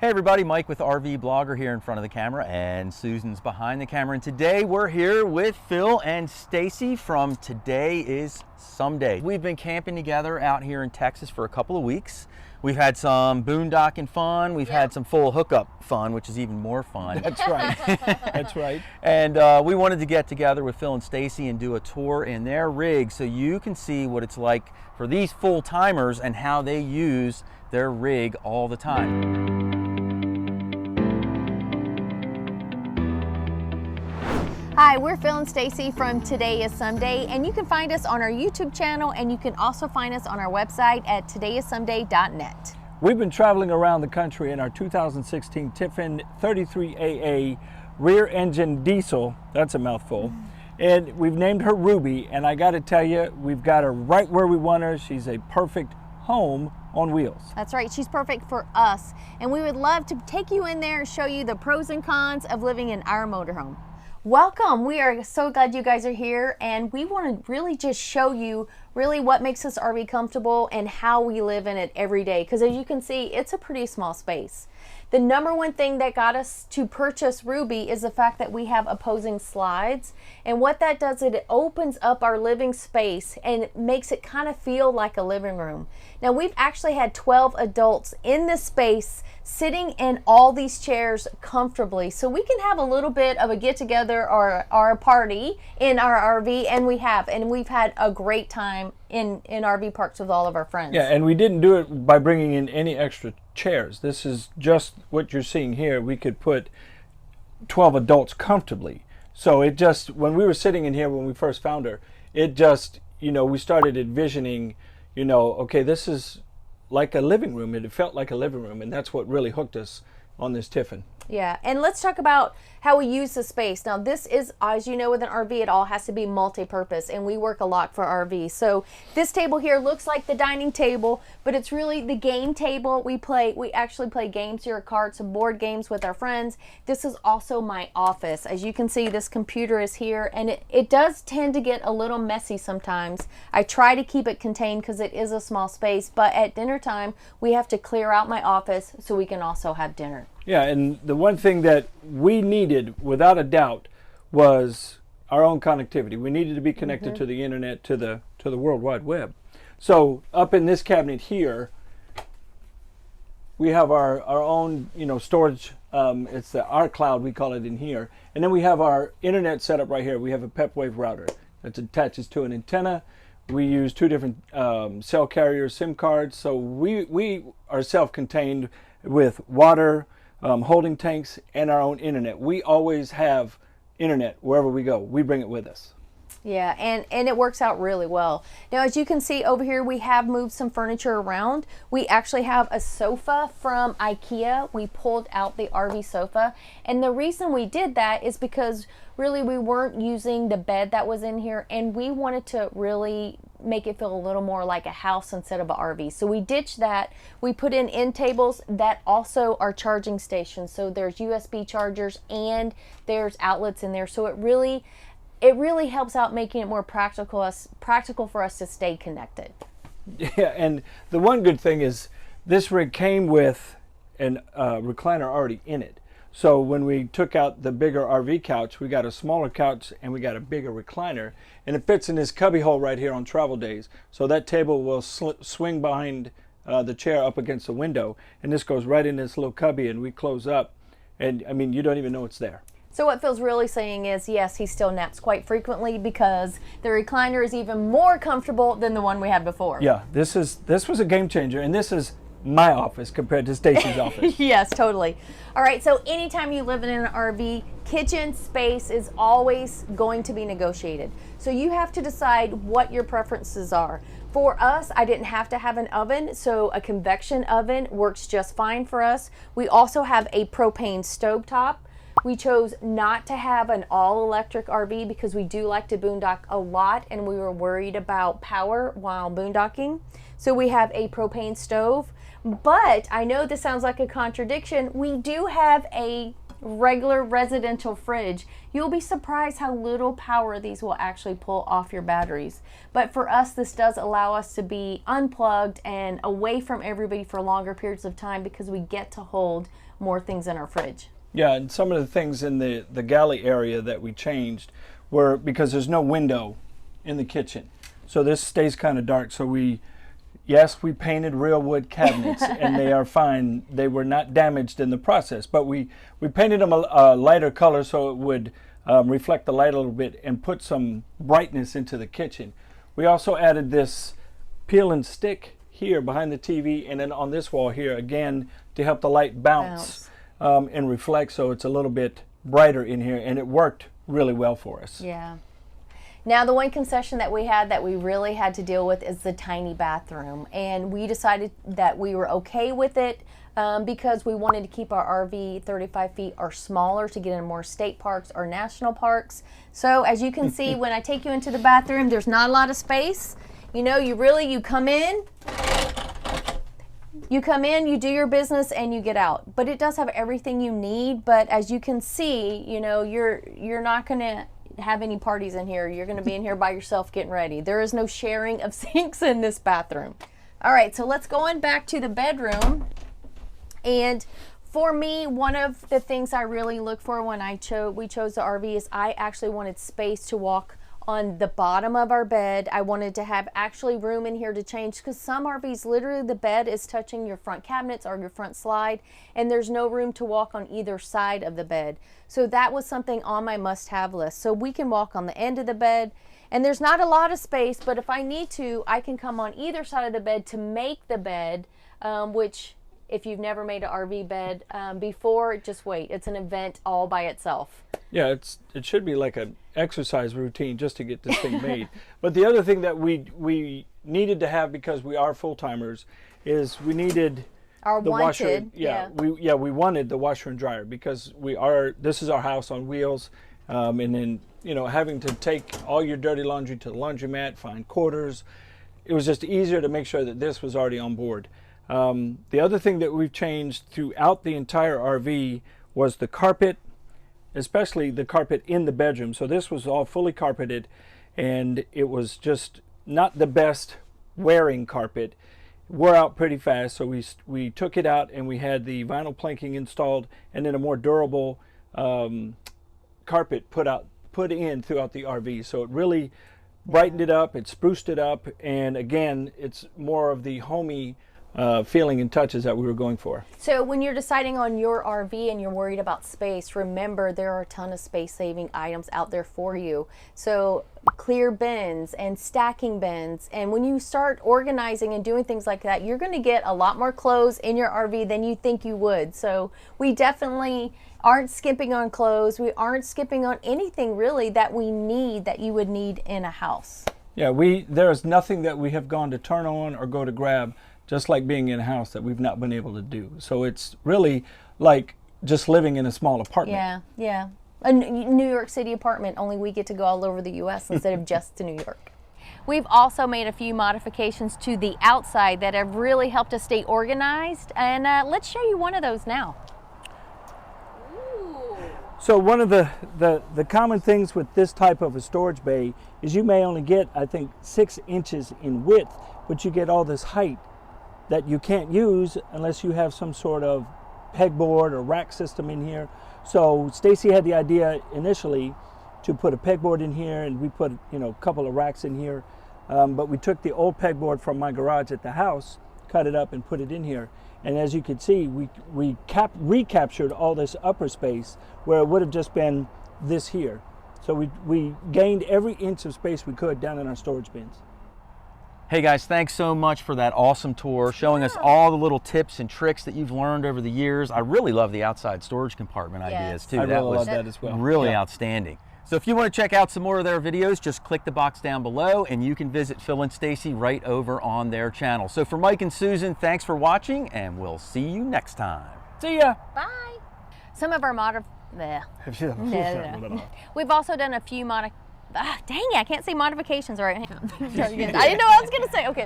Hey everybody, Mike with RV Blogger here in front of the camera, and Susan's behind the camera. And today we're here with Phil and Stacy from Today is Someday. We've been camping together out here in Texas for a couple of weeks. We've had some boondocking fun. We've had some full hookup fun, which is even more fun. That's right. That's right. And we wanted to get together with Phil and Stacy and do a tour in their rig so you can see what it's like for these full-timers and how they use their rig all the time. Hi, we're Phil and Stacy from Today is Someday, and you can find us on our YouTube channel, and you can also find us on our website at todayissomeday.net. We've been traveling around the country in our 2016 Tiffin 33AA rear engine diesel. That's a mouthful. And we've named her Ruby, and I got to tell you, we've got her right where we want her. She's a perfect home on wheels. That's right, she's perfect for us, and we would love to take you in there and show you the pros and cons of living in our motorhome. Welcome. We are so glad you guys are here, and we want to really just show you really what makes this RV comfortable and how we live in it every day, because as you can see, it's a pretty small space. The number one thing that got us to purchase Ruby is the fact that we have opposing slides, and what that does is it opens up our living space and makes it kind of feel like a living room. Now, we've actually had 12 adults in this space sitting in all these chairs comfortably, so we can have a little bit of a get-together or a party in our RV, and we've had a great time in RV parks with all of our friends. Yeah, and we didn't do it by bringing in any extra chairs. This is just what you're seeing here. We could put 12 adults comfortably. So it just, when we were sitting in here when we first found her, it just, we started envisioning, okay, this is like a living room. It felt like a living room, and that's what really hooked us on this Tiffin. Yeah, and let's talk about how we use the space. Now, this is, as you know, with an RV, it all has to be multi-purpose, and we work a lot for RVs. So this table here looks like the dining table, but it's really the game table. We actually play games here, cards and board games with our friends. This is also my office. As you can see, this computer is here, and it does tend to get a little messy sometimes. I try to keep it contained because it is a small space, but at dinner time, we have to clear out my office so we can also have dinner. Yeah, and the one thing that we needed, without a doubt, was our own connectivity. We needed to be connected to the internet, to the World Wide Web. So up in this cabinet here, we have our own storage. It's the our cloud, we call it in here, and then we have our internet setup right here. We have a PepWave router that attaches to an antenna. We use two different cell carrier SIM cards, so we are self-contained with water, holding tanks, and our own internet. We always have internet wherever we go. We bring it with us. Yeah, and it works out really well. Now, as you can see over here, we have moved some furniture around. We actually have a sofa from IKEA. We pulled out the RV sofa, and the reason we did that is because really we weren't using the bed that was in here, and we wanted to really make it feel a little more like a house instead of an RV. So we ditched that. We put in end tables that also are charging stations. So there's USB chargers and there's outlets in there. So it really helps out making it more practical for us to stay connected. Yeah, and the one good thing is this rig came with a recliner already in it. So when we took out the bigger RV couch, we got a smaller couch and we got a bigger recliner, and it fits in this cubby hole right here on travel days. So that table will swing behind the chair up against the window, and this goes right in this little cubby, and we close up, and I mean, you don't even know it's there. So what Phil's really saying is, yes, he still naps quite frequently because the recliner is even more comfortable than the one we had before. Yeah, this was a game changer, and this is my office compared to Stacy's office. Yes, totally. All right, so anytime you live in an RV, kitchen space is always going to be negotiated. So you have to decide what your preferences are. For us, I didn't have to have an oven, so a convection oven works just fine for us. We also have a propane stovetop. We chose not to have an all-electric RV because we do like to boondock a lot, and we were worried about power while boondocking. So we have a propane stove. But I know this sounds like a contradiction. We do have a regular residential fridge. You'll be surprised how little power these will actually pull off your batteries. But for us, this does allow us to be unplugged and away from everybody for longer periods of time because we get to hold more things in our fridge. Yeah, and some of the things in the galley area that we changed were because there's no window in the kitchen. So this stays kind of dark. So we painted real wood cabinets and they are fine. They were not damaged in the process, but we painted them a lighter color so it would reflect the light a little bit and put some brightness into the kitchen. We also added this peel and stick here behind the TV and then on this wall here again to help the light bounce. And reflect so it's a little bit brighter in here, and it worked really well for us. Yeah. Now the one concession that we had that we really had to deal with is the tiny bathroom, and we decided that we were okay with it because we wanted to keep our RV 35 feet or smaller to get in more state parks or national parks. So as you can see, when I take you into the bathroom, there's not a lot of space. You know, you come in, you do your business, and you get out. But it does have everything you need. But as you can see, you know, you're not going to have any parties in here. You're going to be in here by yourself getting ready. There is no sharing of sinks in this bathroom. All right, so let's go on back to the bedroom. And for me, one of the things I really look for when we chose the RV is I actually wanted space to walk on the bottom of our bed. I wanted to have actually room in here to change because some RVs, literally the bed is touching your front cabinets or your front slide, and there's no room to walk on either side of the bed. So that was something on my must-have list. So we can walk on the end of the bed, and there's not a lot of space, but if I need to, I can come on either side of the bed to make the bed, which if you've never made an RV bed before, just wait. It's an event all by itself. Yeah, it should be like an exercise routine just to get this thing made. But the other thing that we needed to have, because we are full-timers, is we needed the washer. We wanted the washer and dryer because this is our house on wheels, and then, you know, having to take all your dirty laundry to the laundromat, find quarters, it was just easier to make sure that this was already on board. The other thing that we've changed throughout the entire RV was the carpet, especially the carpet in the bedroom. So this was all fully carpeted, and it was just not the best wearing carpet. It wore out pretty fast, so we took it out and we had the vinyl planking installed, and then a more durable carpet put in throughout the RV. So it really brightened it up, it spruced it up, and again, it's more of the homey feeling and touches that we were going for. So when you're deciding on your RV and you're worried about space, remember there are a ton of space saving items out there for you. So clear bins and stacking bins, and when you start organizing and doing things like that, you're going to get a lot more clothes in your RV than you think you would. So we definitely aren't skimping on clothes. We aren't skipping on anything really that we need, that you would need in a house. Yeah, there is nothing that we have gone to turn on or go to grab, just like being in a house, that we've not been able to do. So it's really like just living in a small apartment. Yeah. A New York City apartment, only we get to go all over the U.S. instead of just to New York. We've also made a few modifications to the outside that have really helped us stay organized, and let's show you one of those now. So one of the common things with this type of a storage bay is you may only get, I think, 6 inches in width, but you get all this height that you can't use unless you have some sort of pegboard or rack system in here. So Stacy had the idea initially to put a pegboard in here, and we put, you know, a couple of racks in here. But we took the old pegboard from my garage at the house, cut it up and put it in here. And as you can see, we recaptured all this upper space where it would have just been this here. So we gained every inch of space we could down in our storage bins. Hey guys, thanks so much for that awesome tour, showing us all the little tips and tricks that you've learned over the years. I really love the outside storage compartment ideas too. I really love that as well. Really outstanding. So if you want to check out some more of their videos, just click the box down below and you can visit Phil and Stacy right over on their channel. So for Mike and Susan, thanks for watching, and we'll see you next time. See ya. Bye. Some of our We've also done a few dang it, I can't say modifications right now. I didn't know what I was going to say. Okay.